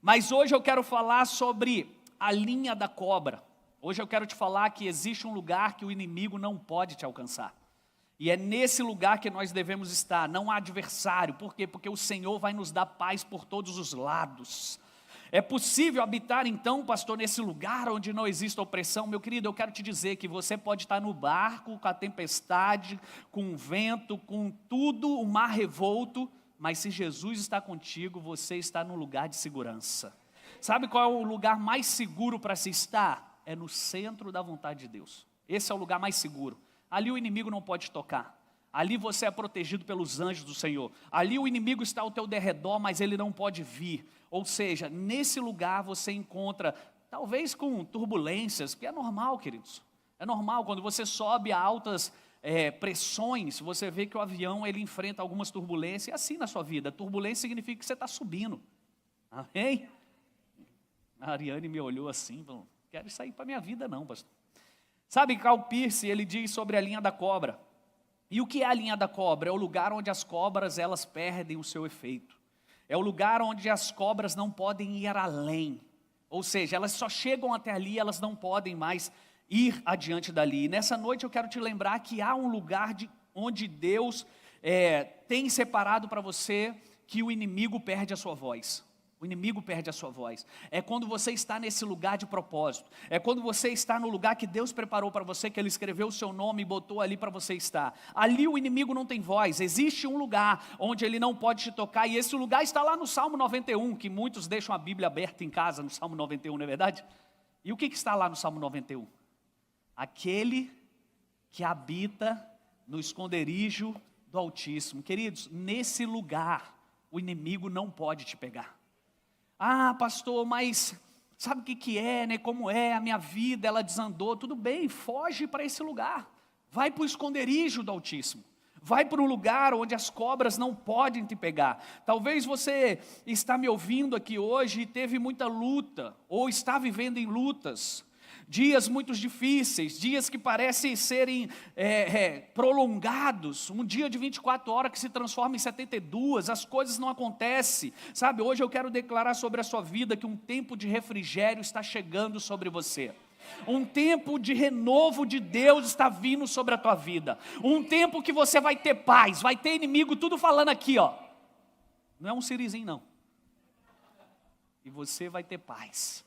Mas hoje eu quero falar sobre a linha da cobra. Hoje eu quero te falar que existe um lugar que o inimigo não pode te alcançar. E é nesse lugar que nós devemos estar, não há adversário. Por quê? Porque o Senhor vai nos dar paz por todos os lados. É possível habitar então, pastor, nesse lugar onde não existe opressão? Meu querido, eu quero te dizer que você pode estar no barco, com a tempestade, com o vento, com tudo, o mar revolto, mas se Jesus está contigo, você está num lugar de segurança. Sabe qual é o lugar mais seguro para se estar? É no centro da vontade de Deus. Esse é o lugar mais seguro. Ali o inimigo não pode tocar. Ali você é protegido pelos anjos do Senhor. Ali o inimigo está ao teu derredor, mas ele não pode vir. Ou seja, nesse lugar você encontra, talvez com turbulências, porque é normal, queridos. É normal, quando você sobe a altas pressões, você vê que o avião ele enfrenta algumas turbulências, e assim na sua vida. Turbulência significa que você está subindo. Amém? A Ariane me olhou assim, falou, quero isso aí para a minha vida não, pastor. Sabe, Karl Pearce, ele diz sobre a linha da cobra. E o que é a linha da cobra? É o lugar onde as cobras elas perdem o seu efeito. É o lugar onde as cobras não podem ir além. Ou seja, elas só chegam até ali, elas não podem mais ir adiante dali. E nessa noite eu quero te lembrar que há um lugar onde Deus tem separado para você que o inimigo perde a sua voz. O inimigo perde a sua voz. É quando você está nesse lugar de propósito. É quando você está no lugar que Deus preparou para você, que Ele escreveu o seu nome e botou ali para você estar. Ali o inimigo não tem voz. Existe um lugar onde ele não pode te tocar. E esse lugar está lá no Salmo 91, que muitos deixam a Bíblia aberta em casa no Salmo 91, não é verdade? E o que está lá no Salmo 91? Aquele que habita no esconderijo do Altíssimo. Queridos, nesse lugar o inimigo não pode te pegar. Ah, pastor, mas sabe o que é, né? Como é a minha vida, ela desandou. Tudo bem, foge para esse lugar. Vai para o esconderijo do Altíssimo. Vai para um lugar onde as cobras não podem te pegar. Talvez você está me ouvindo aqui hoje e teve muita luta, ou está vivendo em lutas. Dias muito difíceis, dias que parecem serem prolongados, um dia de 24 horas que se transforma em 72, as coisas não acontecem, sabe? Hoje eu quero declarar sobre a sua vida que um tempo de refrigério está chegando sobre você. Um tempo de renovo de Deus está vindo sobre a tua vida. Um tempo que você vai ter paz, vai ter inimigo, tudo falando aqui, ó. Não é um sirizinho não. E você vai ter paz.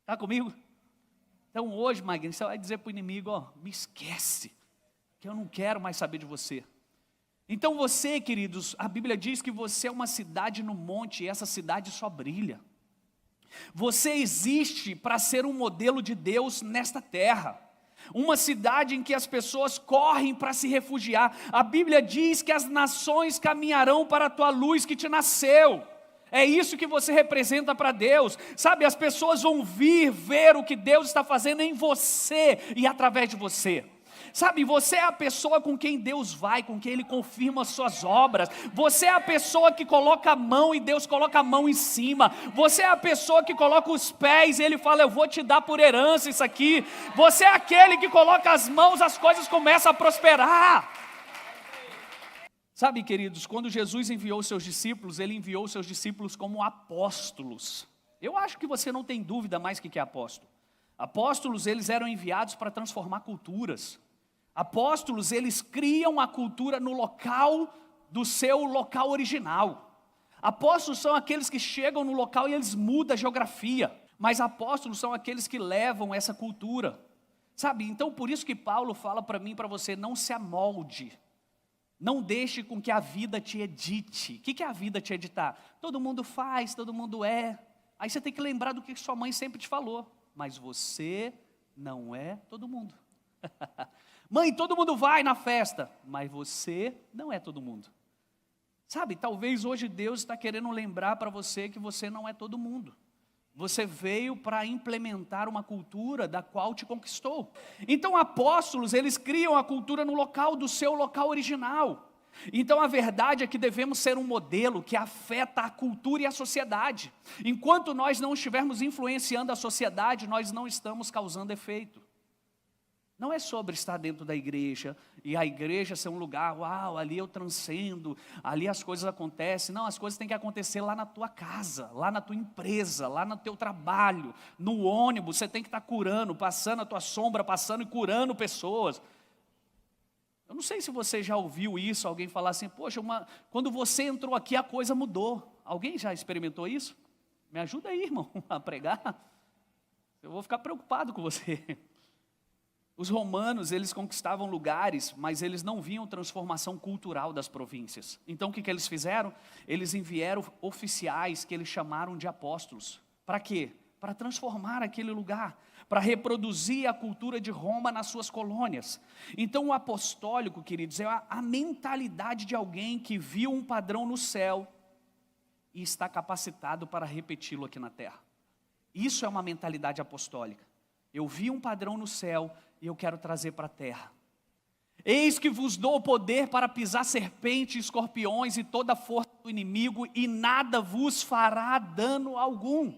Está comigo? Então hoje, Magno, você vai dizer para o inimigo, ó, me esquece, que eu não quero mais saber de você. Então você, queridos, a Bíblia diz que você é uma cidade no monte, e essa cidade só brilha. Você existe para ser um modelo de Deus nesta terra. Uma cidade em que as pessoas correm para se refugiar. A Bíblia diz que as nações caminharão para a tua luz que te nasceu. É isso que você representa para Deus, sabe, as pessoas vão vir ver o que Deus está fazendo em você e através de você. Sabe, você é a pessoa com quem Deus vai, com quem Ele confirma as suas obras. Você é a pessoa que coloca a mão e Deus coloca a mão em cima. Você é a pessoa que coloca os pés e Ele fala, eu vou te dar por herança isso aqui. Você é aquele que coloca as mãos, as coisas começam a prosperar. Sabe, queridos, quando Jesus enviou os seus discípulos, Ele enviou os seus discípulos como apóstolos. Eu acho que você não tem dúvida mais que é apóstolo. Apóstolos, eles eram enviados para transformar culturas. Apóstolos, eles criam a cultura no local do seu local original. Apóstolos são aqueles que chegam no local e eles mudam a geografia. Mas apóstolos são aqueles que levam essa cultura. Sabe, então por isso que Paulo fala para mim e para você, não se amolde. Não deixe com que a vida te edite. O que é a vida te editar? Todo mundo faz, todo mundo é. Aí você tem que lembrar do que sua mãe sempre te falou. Mas você não é todo mundo. Mãe, todo mundo vai na festa. Mas você não é todo mundo. Sabe, talvez hoje Deus está querendo lembrar para você que você não é todo mundo. Você veio para implementar uma cultura da qual te conquistou. Então apóstolos, eles criam a cultura no local do seu local original. Então a verdade é que devemos ser um modelo que afeta a cultura e a sociedade. Enquanto nós não estivermos influenciando a sociedade, nós não estamos causando efeito. Não é sobre estar dentro da igreja e a igreja ser um lugar, uau, ali eu transcendo, ali as coisas acontecem. Não, as coisas têm que acontecer lá na tua casa, lá na tua empresa, lá no teu trabalho, no ônibus. Você tem que estar curando, passando a tua sombra, passando e curando pessoas. Eu não sei se você já ouviu isso, alguém falar assim, poxa, quando você entrou aqui a coisa mudou. Alguém já experimentou isso? Me ajuda aí, irmão, a pregar. Eu vou ficar preocupado com você. Os romanos, eles conquistavam lugares, mas eles não viam transformação cultural das províncias. Então o que eles fizeram? Eles enviaram oficiais que eles chamaram de apóstolos. Para quê? Para transformar aquele lugar, para reproduzir a cultura de Roma nas suas colônias. Então o apostólico, queridos, é a mentalidade de alguém que viu um padrão no céu e está capacitado para repeti-lo aqui na terra. Isso é uma mentalidade apostólica. Eu vi um padrão no céu e eu quero trazer para a terra. Eis que vos dou o poder para pisar serpentes, escorpiões e toda a força do inimigo, e nada vos fará dano algum.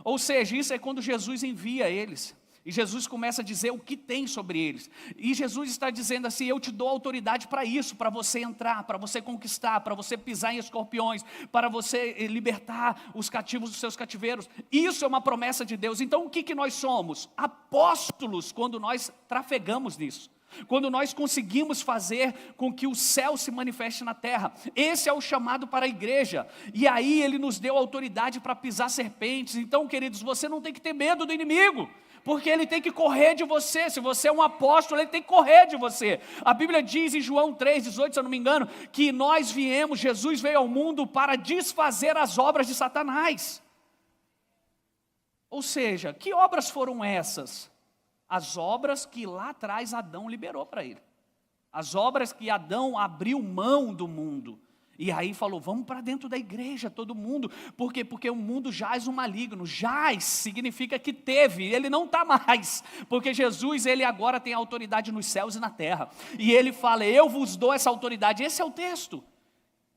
Ou seja, isso é quando Jesus envia eles. E Jesus começa a dizer o que tem sobre eles. E Jesus está dizendo assim, eu te dou autoridade para isso, para você entrar, para você conquistar, para você pisar em escorpiões, para você libertar os cativos dos seus cativeiros. Isso é uma promessa de Deus. Então o que nós somos? Apóstolos, quando nós trafegamos nisso. Quando nós conseguimos fazer com que o céu se manifeste na terra. Esse é o chamado para a igreja. E aí ele nos deu autoridade para pisar serpentes. Então, queridos, você não tem que ter medo do inimigo, porque ele tem que correr de você. Se você é um apóstolo, ele tem que correr de você. A Bíblia diz em João 3,18, se eu não me engano, que Jesus veio ao mundo para desfazer as obras de Satanás. Ou seja, que obras foram essas? As obras que lá atrás Adão liberou para ele. As obras que Adão abriu mão do mundo. E aí falou, vamos para dentro da igreja, todo mundo. Por quê? Porque o mundo jaz o maligno. Jaz significa que teve, ele não está mais. Porque Jesus, ele agora tem autoridade nos céus e na terra. E ele fala, eu vos dou essa autoridade. Esse é o texto.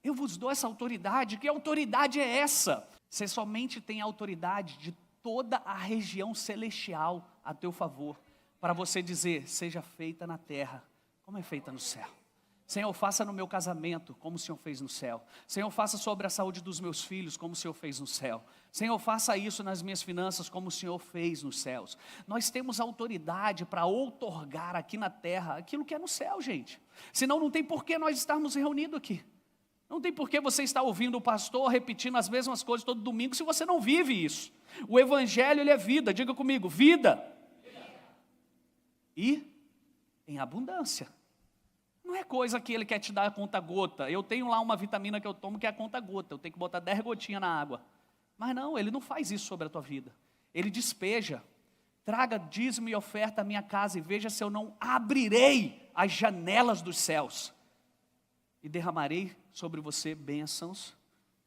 Eu vos dou essa autoridade. Que autoridade é essa? Você somente tem autoridade de toda a região celestial a teu favor, para você dizer, seja feita na terra, como é feita no céu. Senhor, faça no meu casamento, como o Senhor fez no céu. Senhor, faça sobre a saúde dos meus filhos, como o Senhor fez no céu. Senhor, faça isso nas minhas finanças, como o Senhor fez nos céus. Nós temos autoridade para outorgar aqui na terra aquilo que é no céu, gente. Senão não tem por que nós estarmos reunidos aqui. Não tem por que você estar ouvindo o pastor repetindo as mesmas coisas todo domingo, se você não vive isso. O evangelho, ele é vida, diga comigo, vida. E em abundância. Não é coisa que ele quer te dar a conta gota. Eu tenho lá uma vitamina que eu tomo que é a conta gota. Eu tenho que botar 10 gotinhas na água. Mas não, ele não faz isso sobre a tua vida. Ele despeja. Traga dízimo e oferta à minha casa e veja se eu não abrirei as janelas dos céus. E derramarei sobre você bênçãos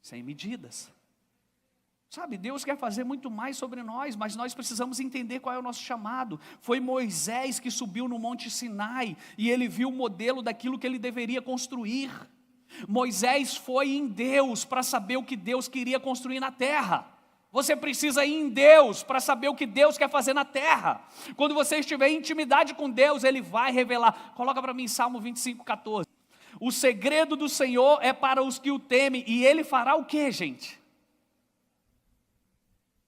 sem medidas. Sabe, Deus quer fazer muito mais sobre nós, mas nós precisamos entender qual é o nosso chamado. Foi Moisés que subiu no Monte Sinai e ele viu o modelo daquilo que ele deveria construir. Moisés foi em Deus para saber o que Deus queria construir na terra. Você precisa ir em Deus para saber o que Deus quer fazer na terra. Quando você estiver em intimidade com Deus, Ele vai revelar. Coloca para mim Salmo 25:14. O segredo do Senhor é para os que o temem, e Ele fará o quê, gente?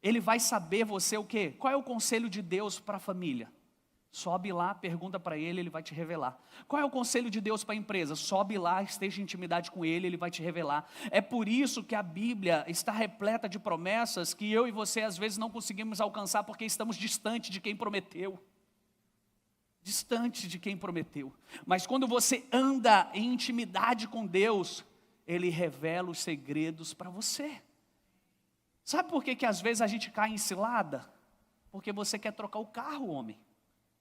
Ele vai saber você o quê? Qual é o conselho de Deus para a família? Sobe lá, pergunta para Ele, Ele vai te revelar. Qual é o conselho de Deus para a empresa? Sobe lá, esteja em intimidade com Ele, Ele vai te revelar. É por isso que a Bíblia está repleta de promessas que eu e você às vezes não conseguimos alcançar porque estamos distante de quem prometeu. Distante de quem prometeu. Mas quando você anda em intimidade com Deus, Ele revela os segredos para você. Sabe por que às vezes a gente cai em cilada? Porque você quer trocar o carro, homem.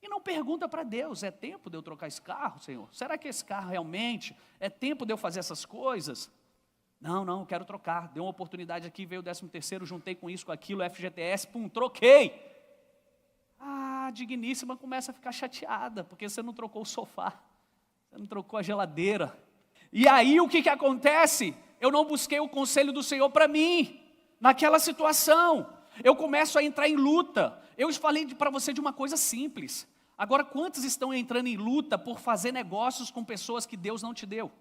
E não pergunta para Deus, é tempo de eu trocar esse carro, Senhor? Será que esse carro realmente, é tempo de eu fazer essas coisas? Não, eu quero trocar. Deu uma oportunidade aqui, veio o 13º, juntei com isso, com aquilo, FGTS, pum, troquei. A digníssima começa a ficar chateada, porque você não trocou o sofá, você não trocou a geladeira. E aí o que acontece? Eu não busquei o conselho do Senhor para mim. Naquela situação, eu começo a entrar em luta. Eu falei para você de uma coisa simples. Agora, quantos estão entrando em luta por fazer negócios com pessoas que Deus não te deu?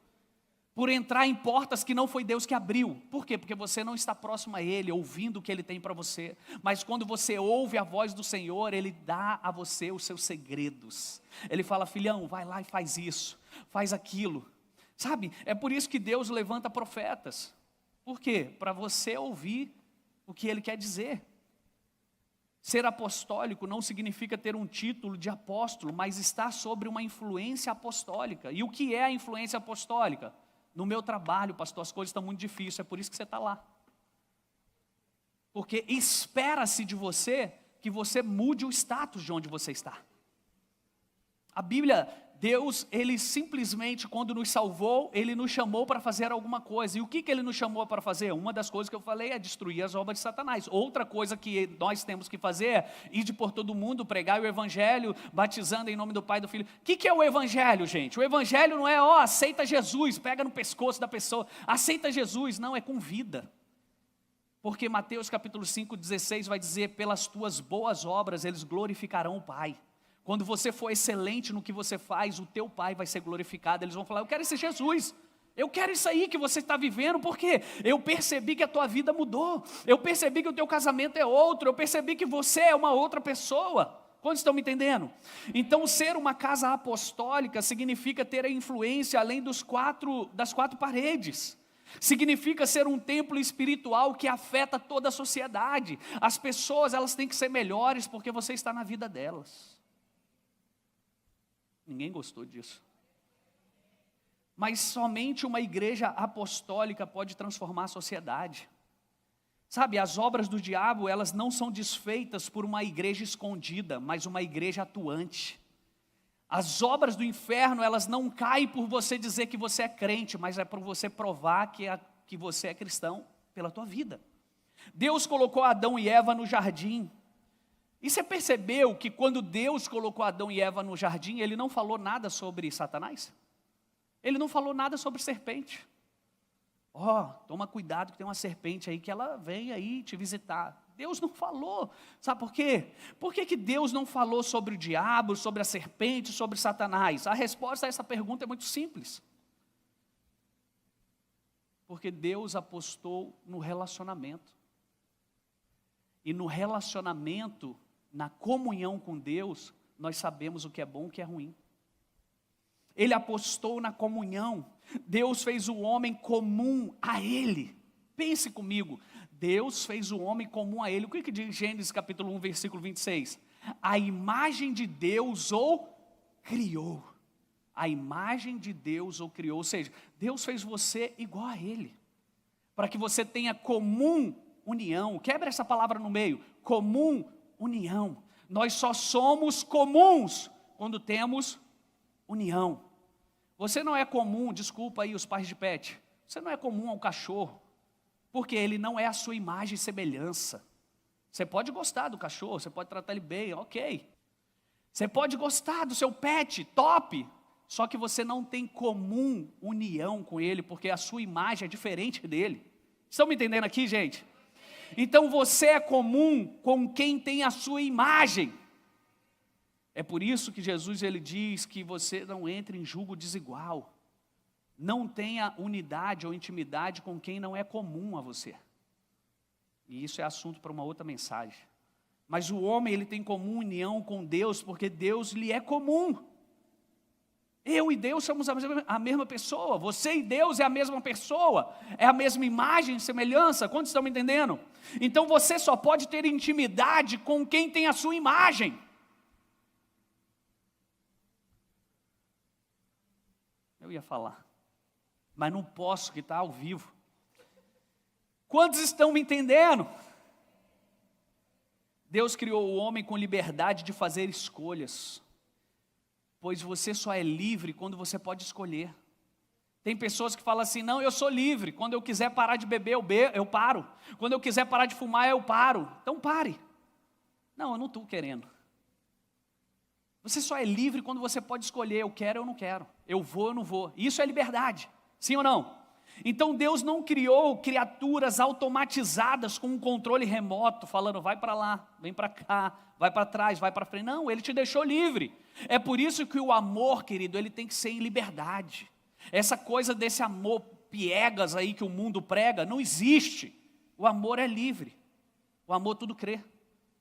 Por entrar em portas que não foi Deus que abriu. Por quê? Porque você não está próximo a Ele, ouvindo o que Ele tem para você. Mas quando você ouve a voz do Senhor, Ele dá a você os seus segredos. Ele fala, filhão, vai lá e faz isso, faz aquilo. Sabe, é por isso que Deus levanta profetas. Por quê? Para você ouvir o que Ele quer dizer. Ser apostólico não significa ter um título de apóstolo, mas estar sobre uma influência apostólica. E o que é a influência apostólica? No meu trabalho, pastor, as coisas estão muito difíceis, é por isso que você está lá. Porque espera-se de você que você mude o status de onde você está. A Bíblia, Deus, Ele simplesmente, quando nos salvou, Ele nos chamou para fazer alguma coisa. E o que Ele nos chamou para fazer? Uma das coisas que eu falei é destruir as obras de Satanás. Outra coisa que nós temos que fazer é ir por todo mundo, pregar o Evangelho, batizando em nome do Pai e do Filho. O que é o Evangelho, gente? O Evangelho não é, aceita Jesus, pega no pescoço da pessoa, aceita Jesus. Não, é com vida. Porque Mateus capítulo 5:16 vai dizer, pelas tuas boas obras eles glorificarão o Pai. Quando você for excelente no que você faz, o teu Pai vai ser glorificado. Eles vão falar, eu quero esse Jesus, eu quero isso aí que você está vivendo, porque eu percebi que a tua vida mudou, eu percebi que o teu casamento é outro, eu percebi que você é uma outra pessoa. Quantos estão me entendendo? Então, ser uma casa apostólica significa ter a influência além das quatro paredes. Significa ser um templo espiritual que afeta toda a sociedade. As pessoas, elas têm que ser melhores porque você está na vida delas. Ninguém gostou disso. Mas somente uma igreja apostólica pode transformar a sociedade. Sabe, as obras do diabo, elas não são desfeitas por uma igreja escondida, mas uma igreja atuante. As obras do inferno, elas não caem por você dizer que você é crente, mas é por você provar que você é cristão pela tua vida. Deus colocou Adão e Eva no jardim. E você percebeu que quando Deus colocou Adão e Eva no jardim, Ele não falou nada sobre Satanás? Ele não falou nada sobre serpente. Toma cuidado que tem uma serpente aí que ela vem aí te visitar. Deus não falou. Sabe por quê? Por que Deus não falou sobre o diabo, sobre a serpente, sobre Satanás? A resposta a essa pergunta é muito simples. Porque Deus apostou no relacionamento. E no relacionamento, na comunhão com Deus, nós sabemos o que é bom e o que é ruim. Ele apostou na comunhão. Deus fez o homem comum a Ele. Pense comigo, Deus fez o homem comum a Ele. O que diz Gênesis capítulo 1, versículo 26? A imagem de Deus o criou. A imagem de Deus o criou. Ou seja, Deus fez você igual a Ele. Para que você tenha comum união. Quebra essa palavra no meio. Comum união. Nós só somos comuns quando temos união. Você não é comum, desculpa aí os pais de pet, você não é comum ao cachorro, porque ele não é a sua imagem e semelhança. Você pode gostar do cachorro, você pode tratar ele bem, ok. Você pode gostar do seu pet, top, só que você não tem comum união com ele, porque a sua imagem é diferente dele. Estão me entendendo aqui, gente? Então você é comum com quem tem a sua imagem. É por isso que Jesus ele diz que você não entre em julgo desigual. Não tenha unidade ou intimidade com quem não é comum a você. E isso é assunto para uma outra mensagem. Mas o homem ele tem comum união com Deus porque Deus lhe é comum. Eu e Deus somos a mesma pessoa. Você e Deus é a mesma pessoa. É a mesma imagem e semelhança. Quantos estão me entendendo? Então você só pode ter intimidade com quem tem a sua imagem. Eu ia falar, mas não posso, que está ao vivo. Quantos estão me entendendo? Deus criou o homem com liberdade de fazer escolhas, pois você só é livre quando você pode escolher. Tem pessoas que falam assim, não, eu sou livre, quando eu quiser parar de beber, eu paro. Quando eu quiser parar de fumar, eu paro. Então pare. Não, eu não estou querendo. Você só é livre quando você pode escolher, eu quero ou eu não quero, eu vou ou eu não vou. Isso é liberdade, sim ou não? Então Deus não criou criaturas automatizadas com um controle remoto, falando vai para lá, vem para cá, vai para trás, vai para frente. Não, Ele te deixou livre. É por isso que o amor, querido, ele tem que ser em liberdade. Essa coisa desse amor piegas aí que o mundo prega, não existe. O amor é livre. O amor tudo crê,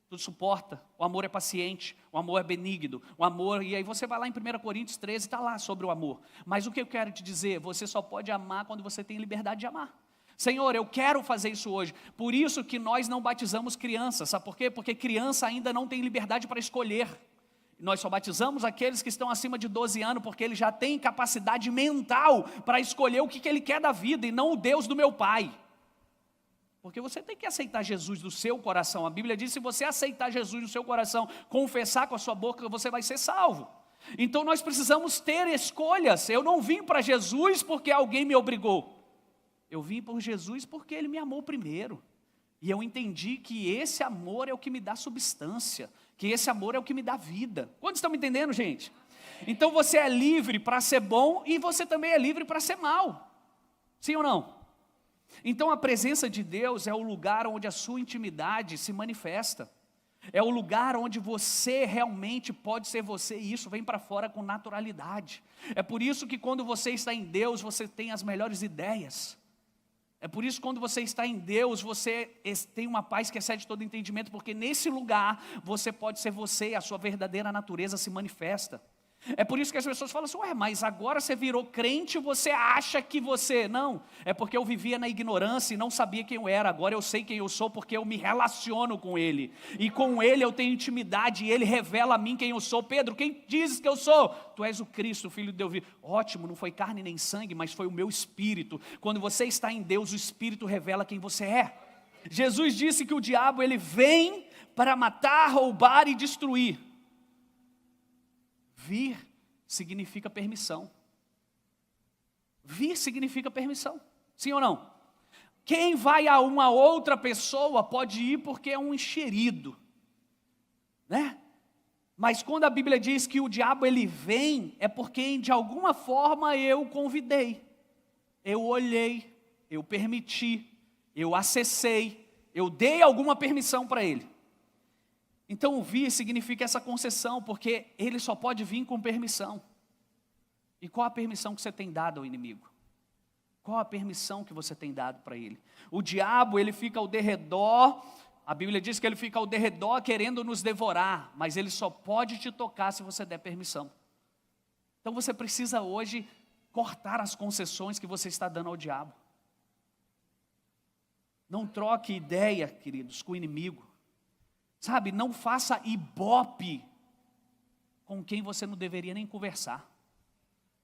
tudo suporta. O amor é paciente, o amor é benigno. O amor, e aí você vai lá em 1 Coríntios 13, está lá sobre o amor. Mas o que eu quero te dizer, você só pode amar quando você tem liberdade de amar. Senhor, eu quero fazer isso hoje. Por isso que nós não batizamos crianças. Sabe por quê? Porque criança ainda não tem liberdade para escolher. Nós só batizamos aqueles que estão acima de 12 anos, porque ele já tem capacidade mental para escolher o que ele quer da vida, e não o Deus do meu pai. Porque você tem que aceitar Jesus no seu coração. A Bíblia diz que se você aceitar Jesus no seu coração, confessar com a sua boca, você vai ser salvo. Então nós precisamos ter escolhas. Eu não vim para Jesus porque alguém me obrigou. Eu vim por Jesus porque Ele me amou primeiro. E eu entendi que esse amor é o que me dá substância, que esse amor é o que me dá vida. Quantos estão me entendendo, gente? Então você é livre para ser bom e você também é livre para ser mal. Sim ou não? Então a presença de Deus é o lugar onde a sua intimidade se manifesta. É o lugar onde você realmente pode ser você, e isso vem para fora com naturalidade. É por isso que quando você está em Deus, você tem as melhores ideias. É por isso que quando você está em Deus, você tem uma paz que excede todo entendimento, porque nesse lugar você pode ser você, a sua verdadeira natureza se manifesta. É por isso que as pessoas falam assim, ué, mas agora você virou crente, você acha que você... Não, é porque eu vivia na ignorância e não sabia quem eu era. Agora eu sei quem eu sou porque eu me relaciono com Ele. E com Ele eu tenho intimidade e Ele revela a mim quem eu sou. Pedro, quem dizes que eu sou? Tu és o Cristo, o Filho de Deus vivo. Ótimo, não foi carne nem sangue, mas foi o meu Espírito. Quando você está em Deus, o Espírito revela quem você é. Jesus disse que o diabo ele vem para matar, roubar e destruir. Vir significa permissão. Vir significa permissão. Sim ou não? Quem vai a uma outra pessoa pode ir porque é um enxerido, né? Mas quando a Bíblia diz que o diabo ele vem, é porque de alguma forma eu convidei, eu olhei, eu permiti, eu acessei, eu dei alguma permissão para ele. Então o vir significa essa concessão, porque ele só pode vir com permissão. E qual a permissão que você tem dado ao inimigo? Qual a permissão que você tem dado para ele? O diabo, ele fica ao derredor, a Bíblia diz que ele fica ao derredor querendo nos devorar, mas ele só pode te tocar se você der permissão. Então você precisa hoje cortar as concessões que você está dando ao diabo. Não troque ideia, queridos, com o inimigo. Sabe, não faça ibope com quem você não deveria nem conversar.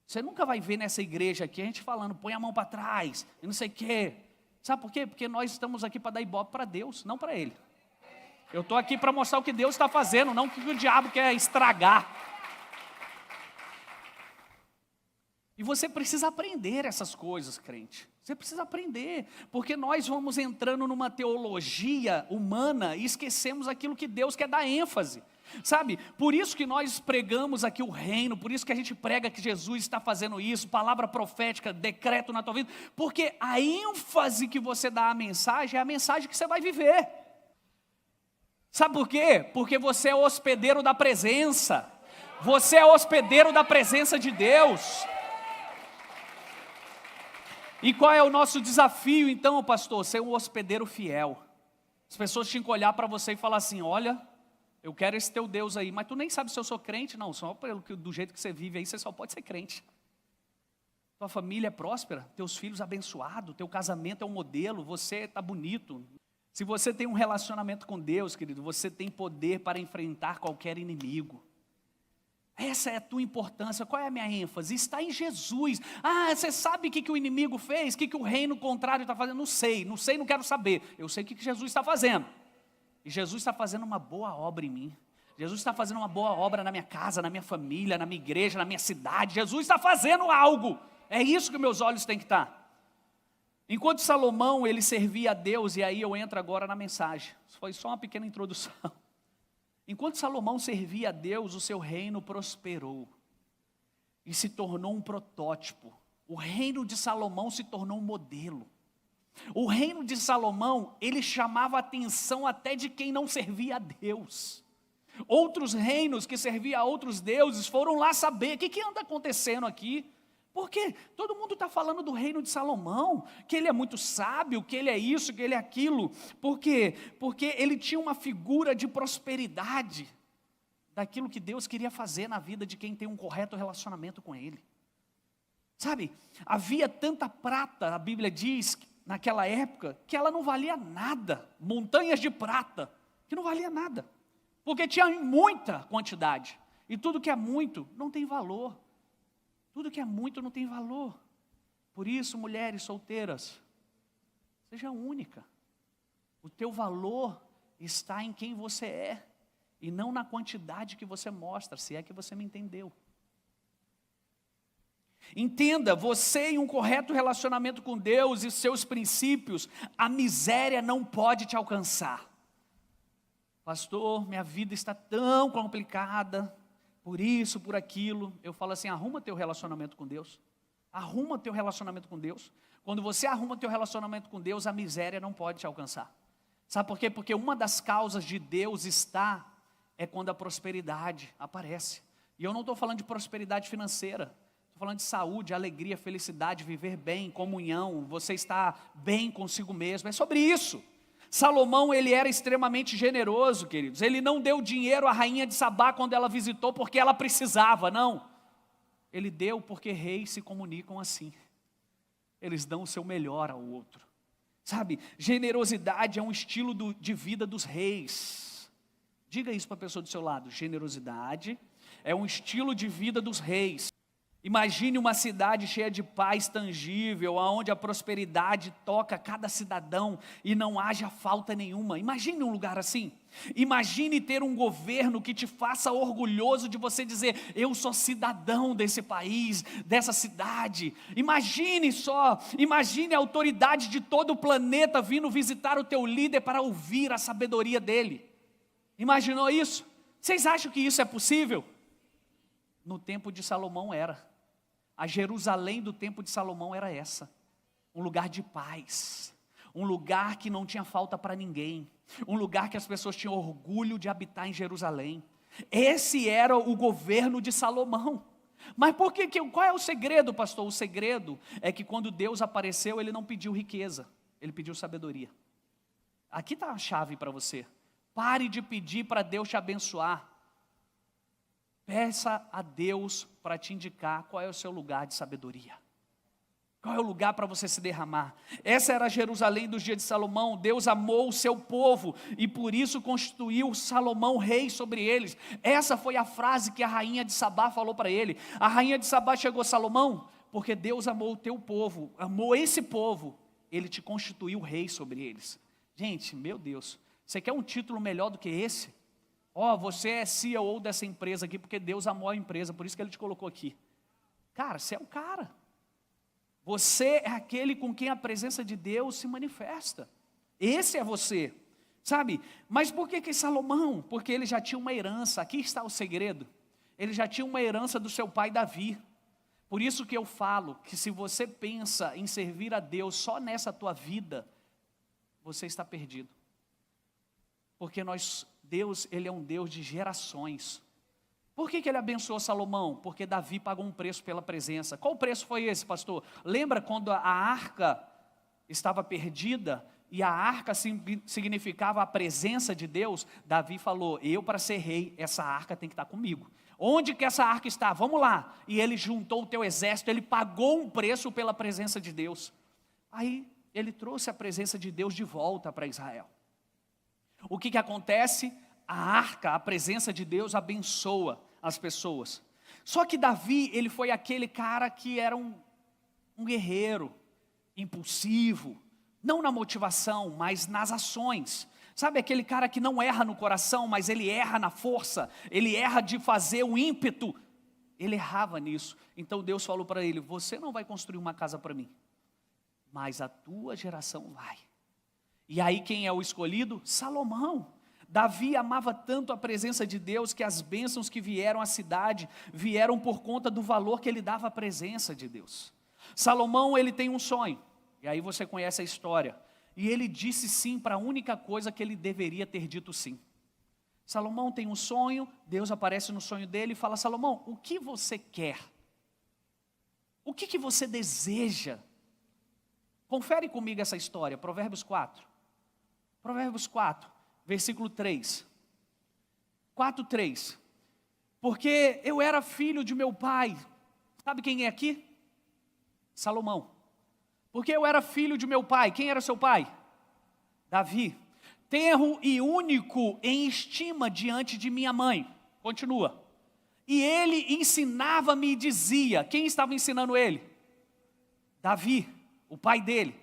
Você nunca vai ver nessa igreja aqui a gente falando, põe a mão para trás, e não sei o quê. Sabe por quê? Porque nós estamos aqui para dar ibope para Deus, não para Ele. Eu estou aqui para mostrar o que Deus está fazendo, não o que o diabo quer estragar. E você precisa aprender essas coisas, crente. Você precisa aprender, porque nós vamos entrando numa teologia humana e esquecemos aquilo que Deus quer dar ênfase. Sabe, por isso que nós pregamos aqui o reino, por isso que a gente prega que Jesus está fazendo isso, palavra profética, decreto na tua vida, porque a ênfase que você dá à mensagem é a mensagem que você vai viver. Sabe por quê? Porque você é hospedeiro da presença, você é hospedeiro da presença de Deus. E qual é o nosso desafio então, pastor? Ser um hospedeiro fiel. As pessoas tinham que olhar para você e falar assim, olha, eu quero esse teu Deus aí, mas tu nem sabe se eu sou crente. Não, só do jeito que você vive aí, você só pode ser crente. Tua família é próspera, teus filhos abençoados, teu casamento é um modelo, você está bonito. Se você tem um relacionamento com Deus, querido, você tem poder para enfrentar qualquer inimigo. Essa é a tua importância. Qual é a minha ênfase? Está em Jesus. Ah, você sabe o que o inimigo fez? O que o reino contrário está fazendo? Não sei, não quero saber. Eu sei o que Jesus está fazendo. E Jesus está fazendo uma boa obra em mim. Jesus está fazendo uma boa obra na minha casa, na minha família, na minha igreja, na minha cidade. Jesus está fazendo algo. É isso que meus olhos têm que estar. Enquanto Salomão, ele servia a Deus, e aí eu entro agora na mensagem. Isso foi só uma pequena introdução. Enquanto Salomão servia a Deus, o seu reino prosperou e se tornou um protótipo. O reino de Salomão se tornou um modelo. O reino de Salomão, ele chamava a atenção até de quem não servia a Deus. Outros reinos que serviam a outros deuses foram lá saber o que anda acontecendo aqui. Porque todo mundo está falando do reino de Salomão, que ele é muito sábio, que ele é isso, que ele é aquilo. Por quê? Porque ele tinha uma figura de prosperidade, daquilo que Deus queria fazer na vida de quem tem um correto relacionamento com Ele. Sabe, havia tanta prata, a Bíblia diz, naquela época, que ela não valia nada. Montanhas de prata, que não valia nada. Porque tinha muita quantidade. E tudo que é muito não tem valor. Tudo que é muito não tem valor. Por isso, mulheres solteiras, seja única. O teu valor está em quem você é. E não na quantidade que você mostra, se é que você me entendeu. Entenda, você em um correto relacionamento com Deus e seus princípios, a miséria não pode te alcançar. Pastor, minha vida está tão complicada, por isso, por aquilo. Eu falo assim, arruma teu relacionamento com Deus. Arruma teu relacionamento com Deus. Quando você arruma teu relacionamento com Deus, a miséria não pode te alcançar. Sabe por quê? Porque uma das causas de Deus é quando a prosperidade aparece. E eu não estou falando de prosperidade financeira. Estou falando de saúde, alegria, felicidade, viver bem, comunhão, você estar bem consigo mesmo. É sobre isso. Salomão, ele era extremamente generoso, queridos. Ele não deu dinheiro à rainha de Sabá quando ela visitou porque ela precisava, não. Ele deu porque reis se comunicam assim. Eles dão o seu melhor ao outro. Sabe, generosidade é um estilo de vida dos reis. Diga isso para a pessoa do seu lado. Generosidade é um estilo de vida dos reis. Imagine uma cidade cheia de paz tangível, onde a prosperidade toca cada cidadão e não haja falta nenhuma. Imagine um lugar assim. Imagine ter um governo que te faça orgulhoso de você dizer, eu sou cidadão desse país, dessa cidade. Imagine a autoridade de todo o planeta vindo visitar o teu líder para ouvir a sabedoria dele. Imaginou isso? Vocês acham que isso é possível? No tempo de Salomão era. A Jerusalém do tempo de Salomão era essa. Um lugar de paz. Um lugar que não tinha falta para ninguém. Um lugar que as pessoas tinham orgulho de habitar em Jerusalém. Esse era o governo de Salomão. Mas qual é o segredo, pastor? O segredo é que quando Deus apareceu, Ele não pediu riqueza. Ele pediu sabedoria. Aqui está a chave para você. Pare de pedir para Deus te abençoar. Peça a Deus para te indicar qual é o seu lugar de sabedoria. Qual é o lugar para você se derramar? Essa era a Jerusalém dos dias de Salomão. Deus amou o seu povo e por isso constituiu Salomão rei sobre eles. Essa foi a frase que a rainha de Sabá falou para ele. A rainha de Sabá chegou a Salomão, porque Deus amou o teu povo, amou esse povo, Ele te constituiu rei sobre eles. Gente, meu Deus, você quer um título melhor do que esse? Você é CEO dessa empresa aqui porque Deus amou a empresa, por isso que Ele te colocou aqui. Cara, você é o cara. Você é aquele com quem a presença de Deus se manifesta. Esse é você, sabe? Mas por que Salomão? Porque ele já tinha uma herança, aqui está o segredo. Ele já tinha uma herança do seu pai Davi. Por isso que eu falo que se você pensa em servir a Deus só nessa tua vida, você está perdido. Porque Deus, Ele é um Deus de gerações. Por que Ele abençoou Salomão? Porque Davi pagou um preço pela presença. Qual preço foi esse, pastor? Lembra quando a arca estava perdida e a arca significava a presença de Deus? Davi falou, eu para ser rei, essa arca tem que estar comigo. Onde que essa arca está? Vamos lá. E ele juntou o teu exército, ele pagou um preço pela presença de Deus. Aí ele trouxe a presença de Deus de volta para Israel. O que acontece? A arca, a presença de Deus abençoa as pessoas. Só que Davi, ele foi aquele cara que era um guerreiro, impulsivo, não na motivação, mas nas ações. Sabe aquele cara que não erra no coração, mas ele erra na força, ele erra de fazer o ímpeto. Ele errava nisso. Então Deus falou para ele, você não vai construir uma casa para mim, mas a tua geração vai. E aí quem é o escolhido? Salomão. Davi amava tanto a presença de Deus que as bênçãos que vieram à cidade vieram por conta do valor que ele dava à presença de Deus. Salomão, ele tem um sonho, e aí você conhece a história. E ele disse sim para a única coisa que ele deveria ter dito sim. Salomão tem um sonho, Deus aparece no sonho dele e fala: Salomão, o que você quer? O que você deseja? Confere comigo essa história, Provérbios 4. Provérbios 4, versículo 3. 4:3. Porque eu era filho de meu pai. Sabe quem é aqui? Salomão. Porque eu era filho de meu pai. Quem era seu pai? Davi. Tenro e único em estima diante de minha mãe. Continua. E ele ensinava-me e dizia. Quem estava ensinando ele? Davi, o pai dele.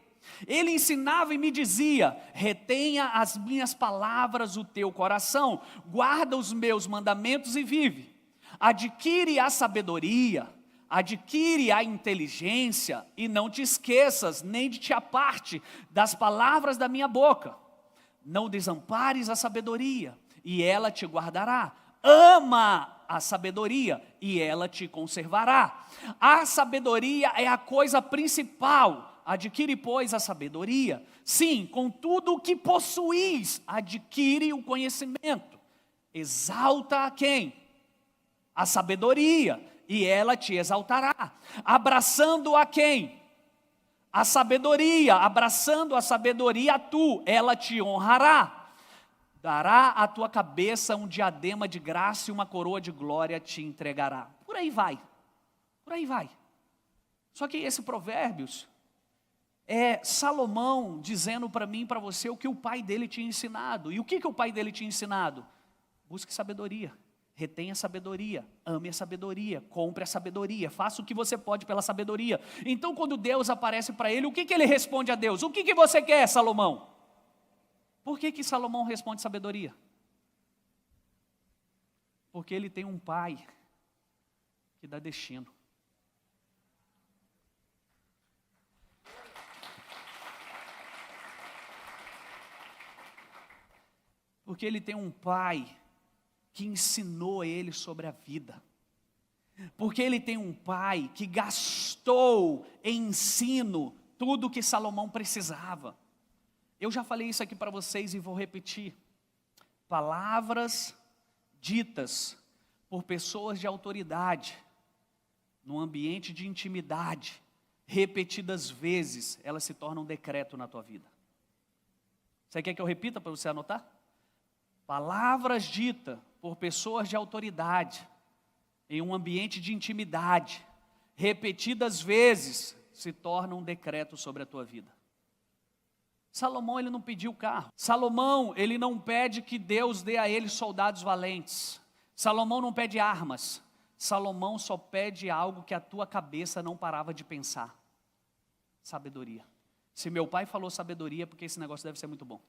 Ele ensinava e me dizia: retenha as minhas palavras o teu coração, guarda os meus mandamentos e vive. Adquire a sabedoria, adquire a inteligência, e não te esqueças, nem de te aparte das palavras da minha boca. Não desampares a sabedoria, e ela te guardará. Ama a sabedoria, e ela te conservará. A sabedoria é a coisa principal. Adquire, pois, a sabedoria. Sim, com tudo o que possuís, adquire o conhecimento. Exalta a quem? A sabedoria, e ela te exaltará. Abraçando a quem? A sabedoria. Abraçando a sabedoria, ela te honrará. Dará à tua cabeça um diadema de graça e uma coroa de glória te entregará. Por aí vai. Por aí vai. Só que esse Provérbios é Salomão dizendo para mim e para você o que o pai dele tinha ensinado. E o que o pai dele tinha ensinado? Busque sabedoria, retenha sabedoria, ame a sabedoria, compre a sabedoria, faça o que você pode pela sabedoria. Então quando Deus aparece para ele, o que ele responde a Deus? O que você quer, Salomão? Por que Salomão responde sabedoria? Porque ele tem um pai que dá destino. Porque ele tem um pai que ensinou ele sobre a vida. Porque ele tem um pai que gastou em ensino tudo que Salomão precisava. Eu já falei isso aqui para vocês e vou repetir. Palavras ditas por pessoas de autoridade, num ambiente de intimidade, repetidas vezes, elas se tornam um decreto na tua vida. Você quer que eu repita para você anotar? Palavras ditas por pessoas de autoridade, em um ambiente de intimidade, repetidas vezes, se tornam um decreto sobre a tua vida. Salomão, ele não pediu carro. Salomão, ele não pede que Deus dê a ele soldados valentes. Salomão não pede armas. Salomão só pede algo que a tua cabeça não parava de pensar: sabedoria. Se meu pai falou sabedoria, é porque esse negócio deve ser muito bom.